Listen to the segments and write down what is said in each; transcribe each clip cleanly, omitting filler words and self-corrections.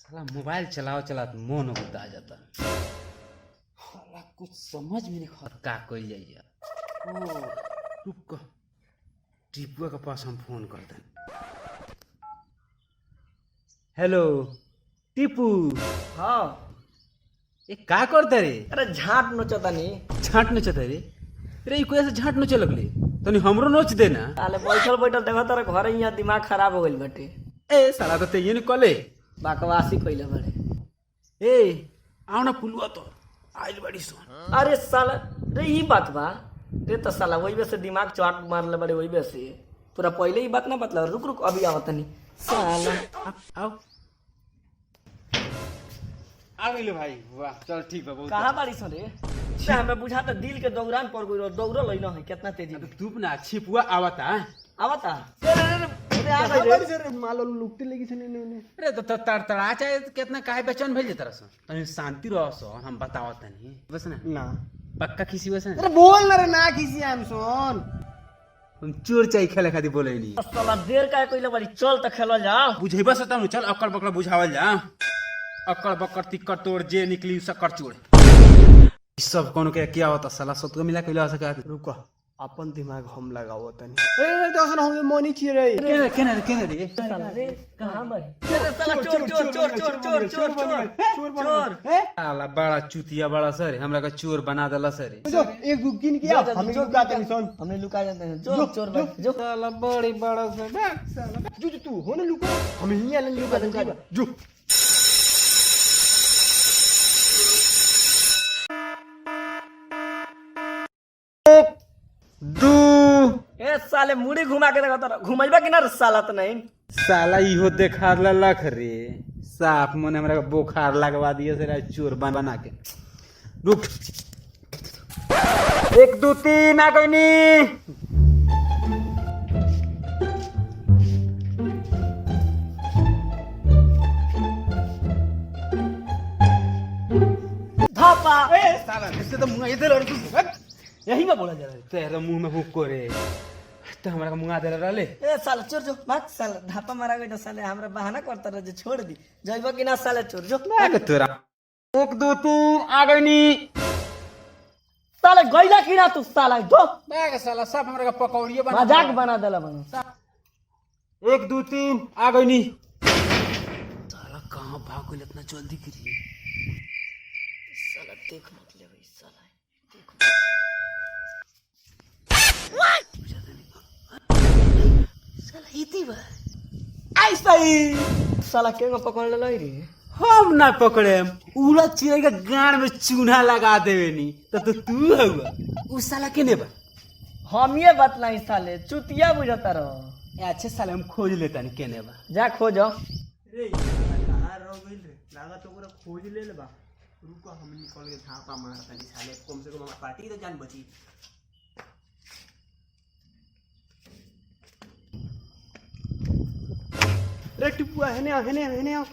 साला मोबाइल चलाओ चला मन होता आ जाता। साला कुछ समझ में नहीं खाता का कोई जाइए। ओ रुक, टीपुआ के पास हम फोन कर दें। हेलो टीपू। हाँ ये का करते रे? अरे झाट नोचता नहीं। झाट नोचते रे? रे ई कोई से झाट नोचे लगले तनी हमरो नोच देना। साले बैठल बैठल देखा तारा घर ही यहाँ दिमाग खराब हो गइल बाटे। ए साला तो ये नहीं कले बकवासी कइले बाड़े। ए आओ ना पुलवा तो आइल बड़ी सोन। अरे साला रे ई बात बा रे तो साला वही वजह से दिमाग चाट मारले बाड़े वही वजह से पूरा पहले ही बात ना बतला। रुक रुक अभी आवत नहीं साला। आओ आ गइले भाई। वाह चल ठीक बा। बहुत कहाँ बाड़ी सो रे? से हमें बुझाता दिल के दौरान पड़ गइल। दौड़ल लइनो है कितना तेजी में। तू ना छिपुआ आवता। आवता अरे आ गइल रे। मालो लुकते लगी से ने अरे तो तड़तड़ा चाहे कितना काहे बेचैन भेल जेतरा सो तनी शांति रहो सो हम बतावत नहीं बस ना। ना पक्का किसी बस ना। अरे बोल ना रे ना किसी हम सुन। हम चोर चाहे खेले खातिर बोले नहीं। साला देर काहे कइले बाड़ी? चल त खेलल जाओ। बुझेबा सता चल अकड़ बकड़ बुझावल जा। अकड़ बकड़ तिक्कर तोड़ जे निकली सकर चोर। ई सब कोनो के क्या होता साला सत को मिला कइला सका। रुको अपन दिमाग हम लगाओ तनी। ए तो हम मोनी छी रे। केने रे साला रे कहाँ बाड़ी? अरे साला चोर चोर चोर चोर चोर चोर चोर चोर। साला बड़ा चुतिया बड़ा सर हमरा का चोर बना देला सर। जो एक दो गिन के आओ हम लुका तनी सुन। हमने लुका जाते हैं। जो चोर भाई जो साला बड़ी बड़ा सर साला जो तू हो ना लुका हम ही आलन लुका तनी जो। दू ए साले मुड़ी घुमा के देखा तारा घुमाइबा कि ना रे साला त नहीं। साला इहो देखा लख रे साफ मन हमरा के बुखार लगवा दिए से चोर बना के। रुक 1 2 3 आ गईनी। धापा ए साला इससे तो मुंह इधर और यही में बोला जा रहा है। तेरे मुंह में हुक करे तो हमरा का मुंह दे रहले। ए साला चोर जो भाग साला धापा मारा गई तो साले हमरा बहाना करता रहे जो छोड़ दी जाइबा कि ना साले चोर जो। मैं तोरा 1 2 3 आ गईनी। साले गइला कि ना तू साला जो मैं साला सब हमरा का पकौड़िए बना मजाक बना देला बनो। 1 2 3 आ गईनी। साला कहां भाग गइल इतना जल्दी करी? साला देख मत ले भाई साला देख साला इती बा ऐसा ही साला केगो पकड़ ले रे। हम ना पकड़े उड़ा चिड़ै का गाड़ में चूना लगा देवे नी तो तू हुआ उ साला केने बा? हम ये बतलाई साले चुतिया बुझता रहो। अच्छे साले हम खोज लेता नहीं केने बा। जा खोजो। रे कहां रह गइल रे? लागा तो पूरा खोज ले लेबा। रुको हम निकल के झापा मार तनी साले कम से कम हमार पार्टी तो जान बची। रे टिपुआ हेने आओ।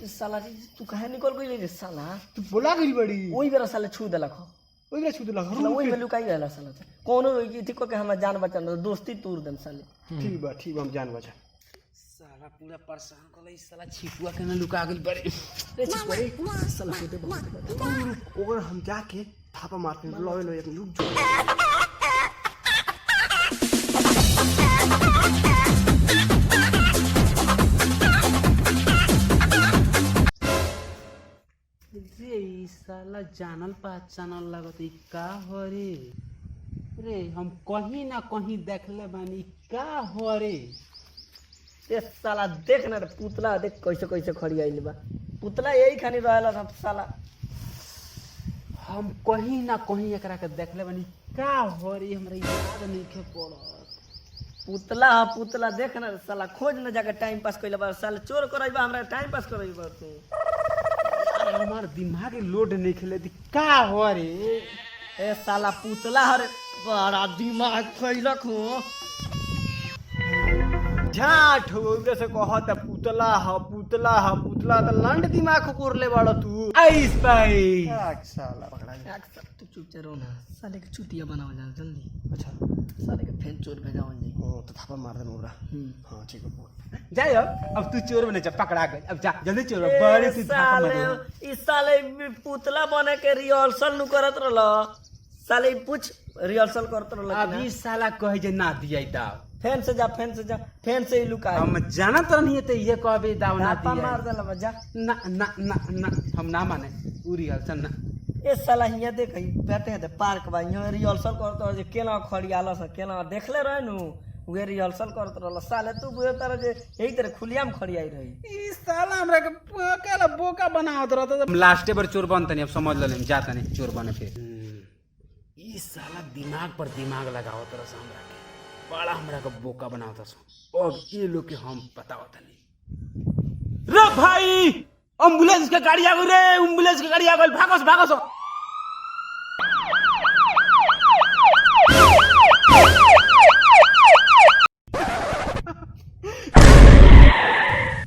साला रे तू कहे निकल गई रे साला? तू बोला गइल बड़ी ओई बेरा साले छू देलक हो। ओइ रे छुद लगा साला ओई में लुकाई रहला साला कोनो ठीक के हम जान बचन दोस्ती तोड़ देम साले। ठीक बा हम जान बचा। साला पूरा परेशान करले इस साला छिपुआ केने लुका गेल बड़े। रे छिपा रे साला छूते बहुत। ओकर हम जाके थापा मारते लो एक लुक जो। रे ई साला जानल पहचानल लगत ई का हो रे? रे हम कहीं ना कहीं देखले बानी का हो रे? ए साला देख ना रे पुतला देख कैसे कैसे खड़ी आइल बा। पुतला यही खानी रहला था साला। हम कहीं ना कहीं एकरा के देखले बानी का हो रे? हमरा याद नहीं के पड़त। पुतला देख ना रे साला खोज ना जाके टाइम पास कइले बा। साला चोर करइबा हमरा टाइम पास करइबा तू। अरे हमार दिमाग लोड नहीं खेले दी का हो रे? ए साला पुतला हरे बड़ा दिमाग खइलक हो। झाट हो जैसे कहत पुतला पुतला तो लंड दिमाग कोर ले बाड़ो तू आइस भाई साला पकड़ा गया। तू चुपचाप रहो ना साले के चुतिया बनाओ जान जल्दी अच्छा साले के फेन चोर भेजाओ जी ओ तो थापा मार दे मोरा हाँ ठीक है बोल जाओ अब तू चोर बने पकड़ा गई अब जा जल्दी चोर बड़े से धाका साले मारो इस साले पुतला बने के रिहर्सल नु करत रहल साले पूछ रिहर्सल करत रहल अभी साला कहे जे ना दिया दाव फैन से जा फैन से ही लुका हम जानत नहीं तो ये कहबे दाव ना धापा दिया मार देला जा ना ना ना ना हम ना माने पूरी हलचल ना ए साला हिया देख बैठे है पार्क बा हिया रिहर्सल करत रह जे केना खड़ियाला से केना देखले रह नु वे रिहर्सल करत रहल साले तू बुझे तारे जे यही तरह खुलियाम खड़ियाई रही ई साला हमरा के केला बोका बनावत रहत हम लास्टे बार चोर बनतनी अब समझ लेम जाता नहीं चोर बने फिर ई साला दिमाग पर दिमाग लगावत रह हमरा के बड़ा हमरा के बोका बनावत सो अब ये लोग के हम बतावत नहीं रे भाई एम्बुलेंस के गाड़ी आ गई रे एम्बुलेंस के गाड़ी आ गई भागो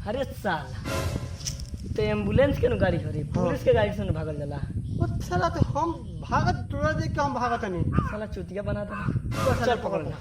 अरे साला तो एम्बुलेंस के नु गाड़ी खड़ी पुलिस के गाड़ी से न भागल जाला ओ साला तो हम भागत तोरा देख के हम भागत नहीं साला चुतिया बना दे चल पकड़ ले